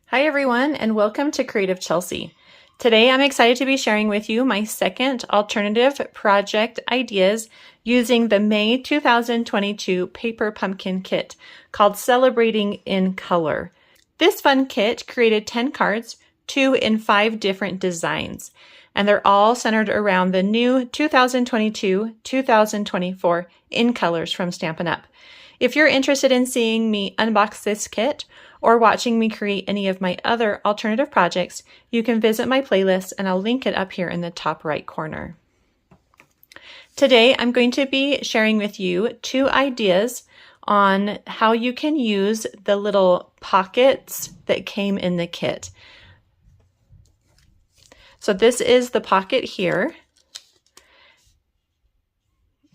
Hi everyone, and welcome to Creative Chelsey. Today I'm excited to be sharing with you my second alternative project ideas using the May 2022 paper pumpkin kit called Celebrating in Color. This fun kit created 10 cards, 2 in 5 different designs, and they're all centered around the new 2022-2024 in colors from Stampin' Up. If you're interested in seeing me unbox this kit or watching me create any of my other alternative projects, you can visit my playlist and I'll link it up here in the top right corner. Today, I'm going to be sharing with you 2 ideas on how you can use the little pockets that came in the kit. So this is the pocket here.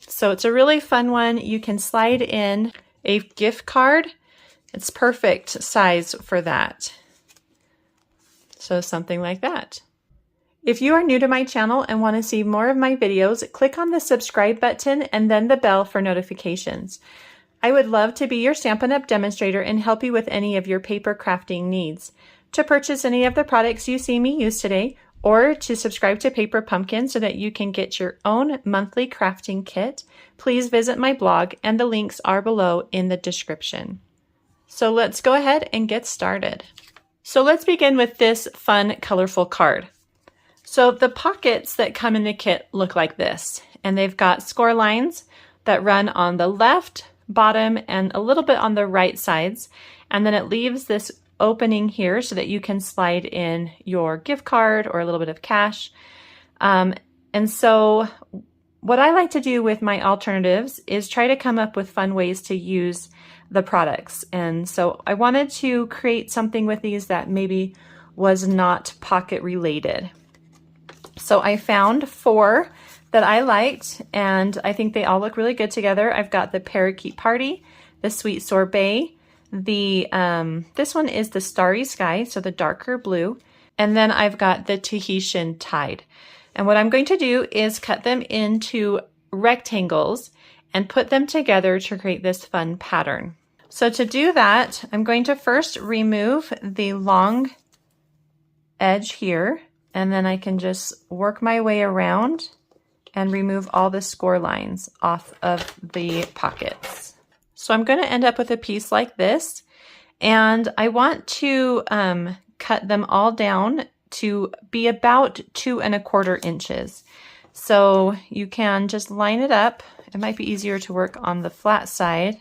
So it's a really fun one. You can slide in a gift card. It's perfect size for that. So something like that. If you are new to my channel and want to see more of my videos, click on the subscribe button and then the bell for notifications. I would love to be your Stampin' Up! Demonstrator and help you with any of your paper crafting needs. To purchase any of the products you see me use today, or to subscribe to Paper Pumpkin so that you can get your own monthly crafting kit, please visit my blog and the links are below in the description. So let's go ahead and get started. So let's begin with this fun, colorful card. So the pockets that come in the kit look like this, and they've got score lines that run on the left, bottom, and a little bit on the right sides, and then it leaves this opening here so that you can slide in your gift card or a little bit of cash. And so what I like to do with my alternatives is try to come up with fun ways to use the products. And so I wanted to create something with these that maybe was not pocket related. So I found 4 that I liked, and I think they all look really good together. I've got the Parakeet Party, the Sweet Sorbet, this one is the Starry Sky, so the darker blue, and then I've got the Tahitian Tide. And what I'm going to do is cut them into rectangles and put them together to create this fun pattern. So to do that, I'm going to first remove the long edge here, and then I can just work my way around and remove all the score lines off of the pockets. So I'm going to end up with a piece like this, and I want to cut them all down to be about 2 1/4 inches. So you can just line it up. It might be easier to work on the flat side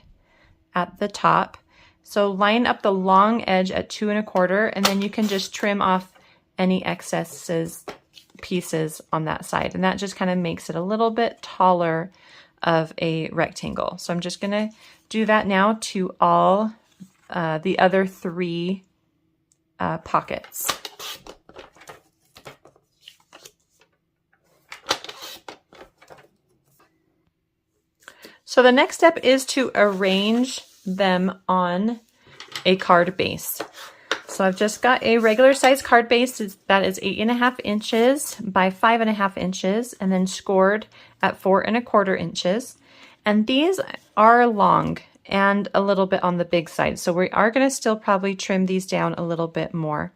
at the top. So line up the long edge at 2 1/4, and then you can just trim off any excesses pieces on that side. And that just kind of makes it a little bit taller of a rectangle. So I'm just going to do that now to all the other 3 pockets. So the next step is to arrange them on a card base. So I've just got a regular size card base that is 8.5 inches by 5.5 inches, and then scored at 4 1/4 inches. And these are long and a little bit on the big side. So we are going to still probably trim these down a little bit more.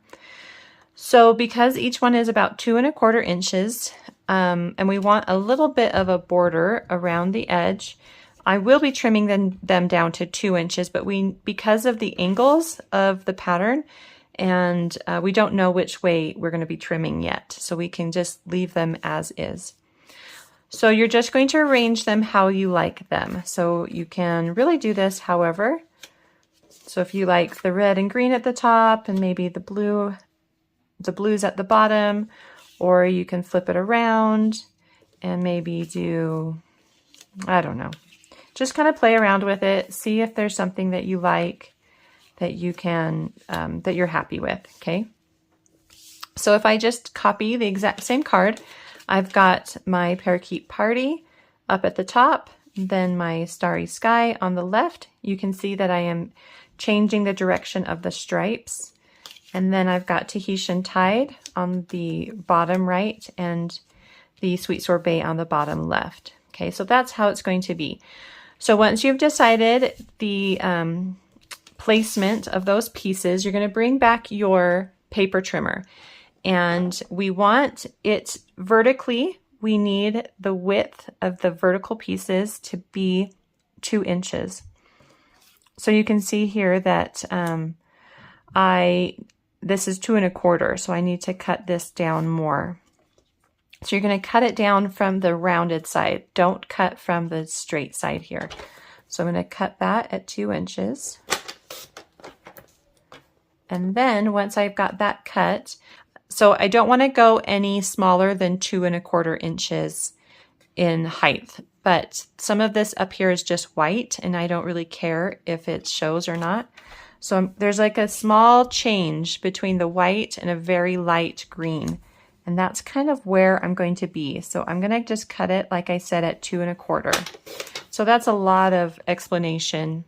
So because each one is about 2 1/4 inches, and we want a little bit of a border around the edge, I will be trimming them down to 2 inches, but because of the angles of the pattern, and we don't know which way we're going to be trimming yet, so we can just leave them as is. So you're just going to arrange them how you like them. So you can really do this however. So if you like the red and green at the top and maybe the blues at the bottom, or you can flip it around and maybe do, I don't know, just kind of play around with it. See if there's something that you like that you can, that you're happy with, okay? So if I just copy the exact same card, I've got my Parakeet Party up at the top, then my Starry Sky on the left. You can see that I am changing the direction of the stripes. And then I've got Tahitian Tide on the bottom right and the Sweet Sorbet on the bottom left. Okay, so that's how it's going to be. So once you've decided the placement of those pieces, you're going to bring back your paper trimmer, and we want it vertically. We need the width of the vertical pieces to be 2 inches. So you can see here that this is 2 1/4, so I need to cut this down more. So you're going to cut it down from the rounded side. Don't cut from the straight side here. So I'm going to cut that at 2 inches. And then once I've got that cut, so I don't want to go any smaller than 2 1/4 inches in height, but some of this up here is just white and I don't really care if it shows or not. So there's like a small change between the white and a very light green. And that's kind of where I'm going to be. So I'm going to just cut it, like I said, at 2 1/4. So that's a lot of explanation,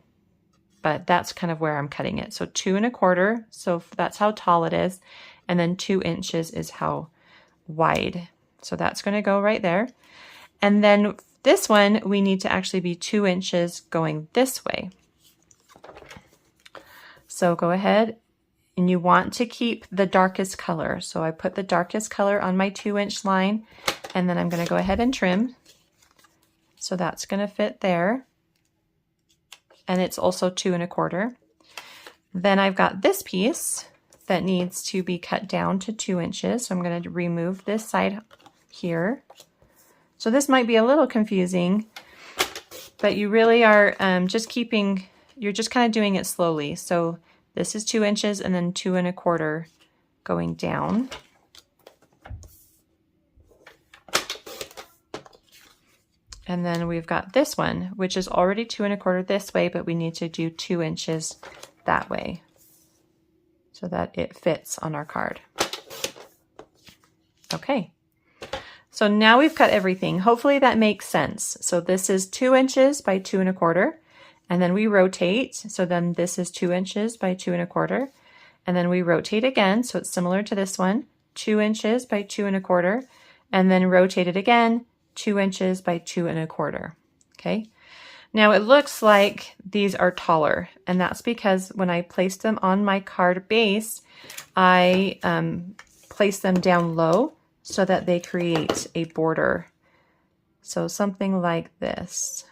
but that's kind of where I'm cutting it. So 2 1/4, so that's how tall it is. And then 2 inches is how wide. So that's going to go right there. And then this one, we need to actually be 2 inches going this way. So go ahead, and you want to keep the darkest color. So I put the darkest color on my 2-inch line, and then I'm going to go ahead and trim. So that's going to fit there. And it's also 2 1/4. Then I've got this piece that needs to be cut down to 2 inches. So I'm going to remove this side here. So this might be a little confusing, but you really are you're just kind of doing it slowly. So this is 2 inches and then 2 1/4 going down. And then we've got this one, which is already 2 1/4 this way, but we need to do 2 inches that way so that it fits on our card. Okay. So now we've cut everything. Hopefully that makes sense. So this is 2 inches by 2 1/4, and then we rotate. So then this is 2 inches by 2 1/4, and then we rotate again. So it's similar to this one, 2 inches by 2 1/4, and then rotate it again, 2 inches by 2 1/4. Okay. Now it looks like these are taller, and that's because when I placed them on my card base, I placed them down low so that they create a border. So something like this.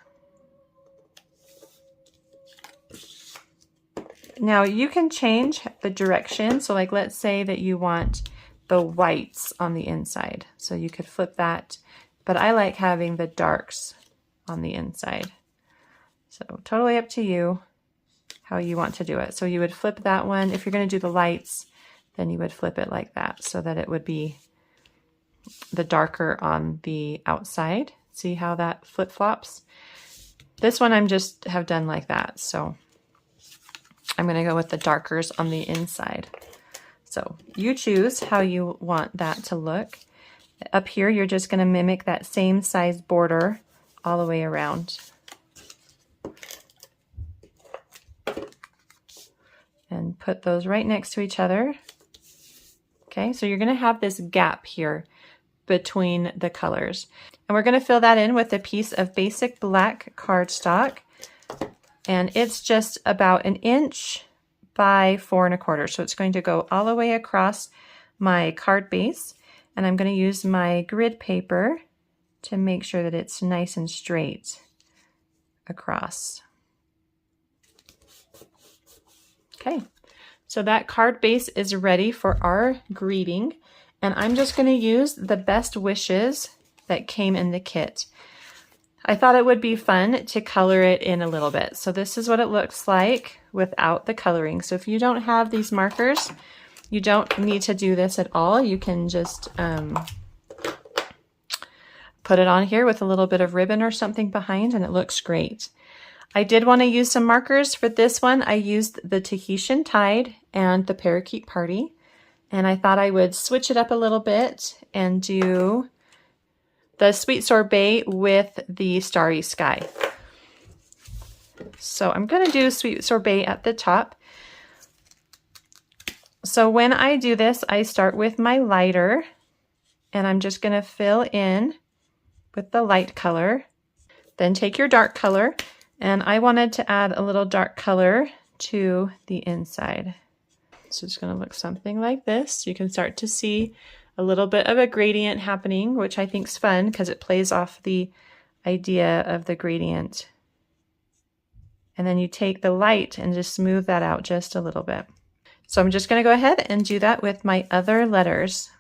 Now you can change the direction. So like, let's say that you want the whites on the inside. So you could flip that, but I like having the darks on the inside. So totally up to you how you want to do it. So you would flip that one. If you're going to do the lights, then you would flip it like that so that it would be the darker on the outside. See how that flip-flops? This one I'm just have done like that. So I'm going to go with the darkers on the inside. So you choose how you want that to look. Up here, you're just going to mimic that same size border all the way around. And put those right next to each other. Okay, so you're going to have this gap here between the colors. And we're going to fill that in with a piece of basic black cardstock. And it's just about 1 inch by 4 1/4. So it's going to go all the way across my card base. And I'm going to use my grid paper to make sure that it's nice and straight across. Okay, so that card base is ready for our greeting. And I'm just going to use the best wishes that came in the kit. I thought it would be fun to color it in a little bit. So this is what it looks like without the coloring. So if you don't have these markers, you don't need to do this at all. You can just put it on here with a little bit of ribbon or something behind, and it looks great. I did want to use some markers for this one. I used the Tahitian Tide and the Parakeet Party. And I thought I would switch it up a little bit and do the Sweet Sorbet with the Starry Sky. So I'm going to do Sweet Sorbet at the top. So when I do this, I start with my lighter, and I'm just going to fill in with the light color. Then take your dark color, and I wanted to add a little dark color to the inside. So it's going to look something like this. You can start to see a little bit of a gradient happening, which I think is fun because it plays off the idea of the gradient. And then you take the light and just smooth that out just a little bit. So I'm just going to go ahead and do that with my other letters.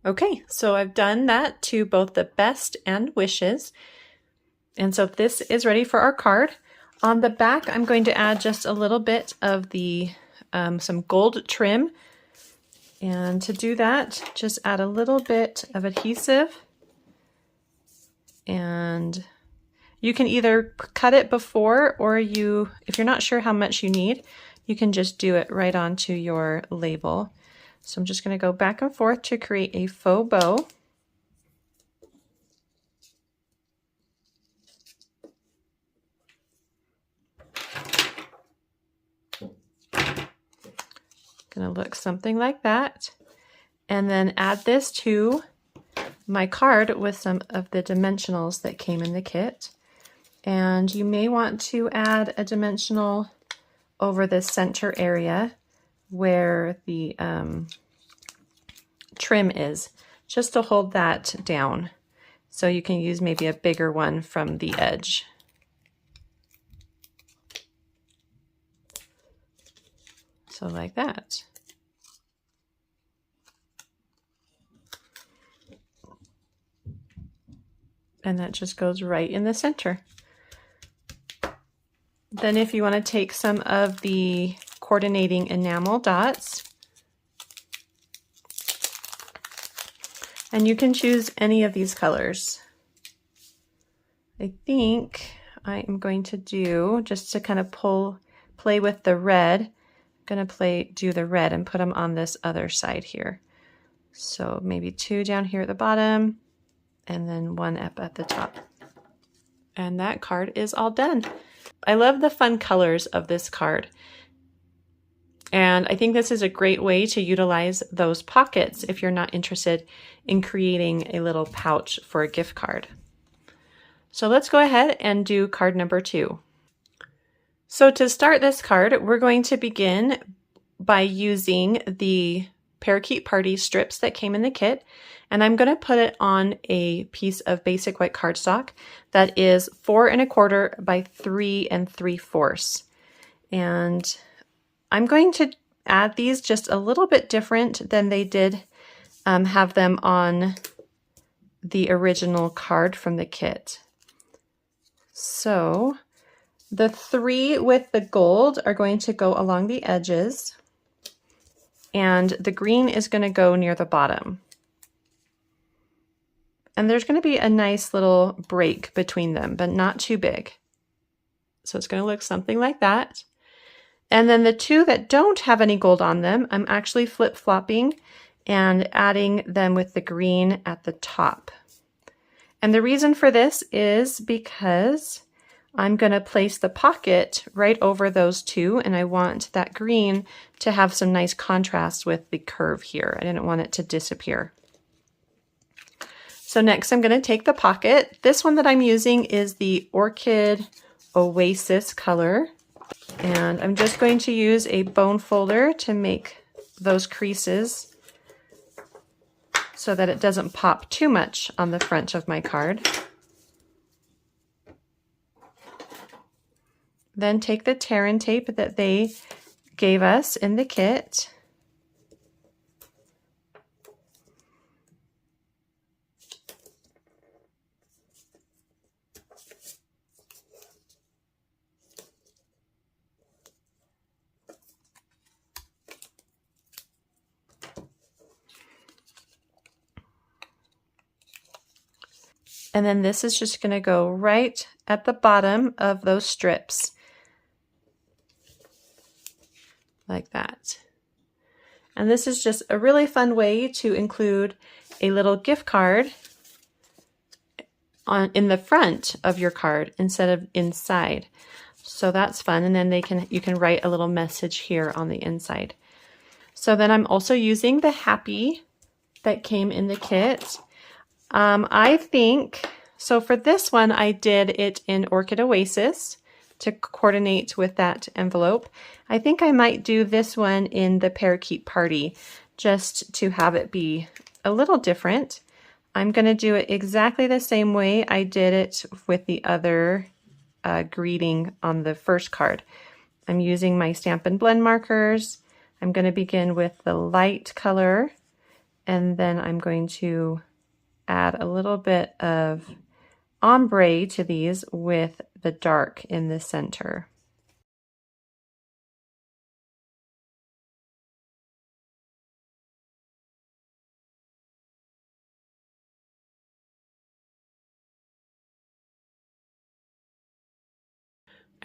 Okay, so I've done that to both the best and wishes. And so this is ready for our card. On the back, I'm going to add just a little bit of the some gold trim. And to do that, just add a little bit of adhesive. And you can either cut it before, or if you're not sure how much you need, you can just do it right onto your label. So I'm just going to go back and forth to create a faux bow. Going to look something like that. And then add this to my card with some of the dimensionals that came in the kit. And you may want to add a dimensional over the center area where the trim is, just to hold that down. So you can use maybe a bigger one from the edge. So like that. And that just goes right in the center. Then if you want to take some of the coordinating enamel dots, and you can choose any of these colors. I think I am going to do, just to kind of play with the red, I'm going to do the red and put them on this other side here. So maybe 2 down here at the bottom, and then 1 up at the top. And that card is all done. I love the fun colors of this card. And I think this is a great way to utilize those pockets if you're not interested in creating a little pouch for a gift card. So let's go ahead and do card number 2. So to start this card, we're going to begin by using the Parakeet Party strips that came in the kit. And I'm going to put it on a piece of basic white cardstock that is 4 1/4 by 3 3/4. And I'm going to add these just a little bit different than they did have them on the original card from the kit. So the 3 with the gold are going to go along the edges, and the green is going to go near the bottom. And there's going to be a nice little break between them, but not too big. So it's going to look something like that. And then the 2 that don't have any gold on them, I'm actually flip-flopping and adding them with the green at the top. And the reason for this is because I'm going to place the pocket right over those 2, and I want that green to have some nice contrast with the curve here. I didn't want it to disappear. So next I'm going to take the pocket. This one that I'm using is the Orchid Oasis color. And I'm just going to use a bone folder to make those creases so that it doesn't pop too much on the front of my card. Then take the tear-in tape that they gave us in the kit. And then this is just going to go right at the bottom of those strips, like that. And this is just a really fun way to include a little gift card in the front of your card instead of inside. So that's fun. And then you can write a little message here on the inside. So then I'm also using the Happy that came in the kit. I think, so for this one, I did it in Orchid Oasis to coordinate with that envelope. I think I might do this one in the Parakeet Party just to have it be a little different. I'm going to do it exactly the same way I did it with the other greeting on the first card. I'm using my Stampin' Blend markers. I'm going to begin with the light color, and then I'm going to add a little bit of ombre to these with the dark in the center.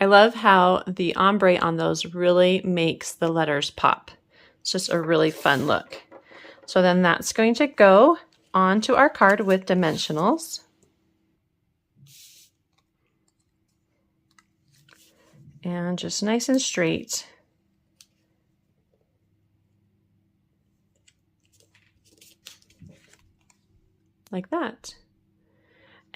I love how the ombre on those really makes the letters pop. It's just a really fun look. So then that's going to go onto our card with dimensionals. And just nice and straight. Like that.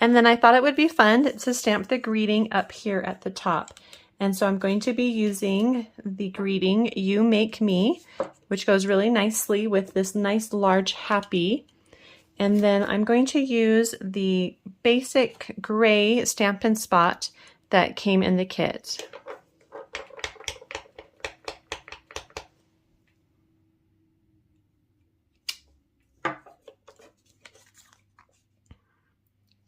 And then I thought it would be fun to stamp the greeting up here at the top. And so I'm going to be using the greeting, You Make Me, which goes really nicely with this nice large Happy. And then I'm going to use the basic gray Stampin' Spot that came in the kit.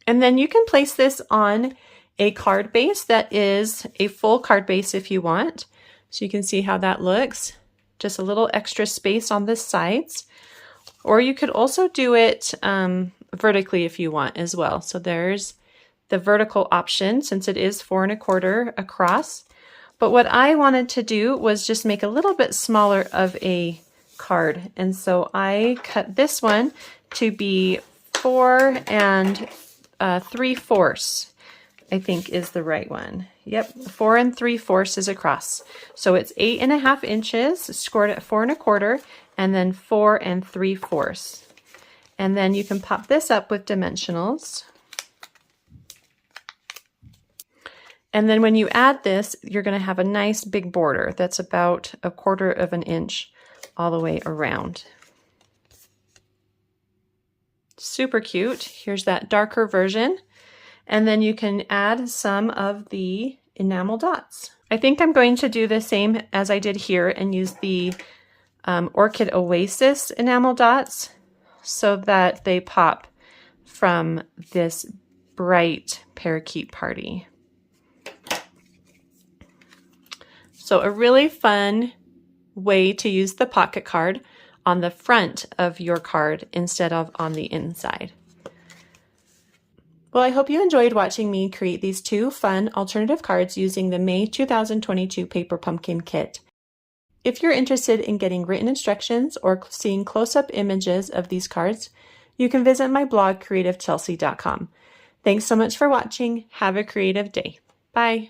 And then you can place this on a card base that is a full card base if you want. So you can see how that looks. Just a little extra space on the sides. Or you could also do it vertically if you want as well. So there's the vertical option since it is 4 1/4 across. But what I wanted to do was just make a little bit smaller of a card. And so I cut this one to be 4 3/4, I think is the right one. Yep, 4 3/4 is across. So it's 8 1/2 inches, scored at 4 1/4, and then 4 3/4. And then you can pop this up with dimensionals. And then when you add this, you're going to have a nice big border that's about 1/4 of an inch all the way around. Super cute. Here's that darker version. And then you can add some of the enamel dots. I think I'm going to do the same as I did here and use the Orchid Oasis enamel dots so that they pop from this bright Parakeet Party. So a really fun way to use the pocket card on the front of your card instead of on the inside. Well, I hope you enjoyed watching me create these 2 fun alternative cards using the May 2022 Paper Pumpkin Kit. If you're interested in getting written instructions or seeing close-up images of these cards, you can visit my blog, creativechelsey.com. Thanks so much for watching. Have a creative day. Bye.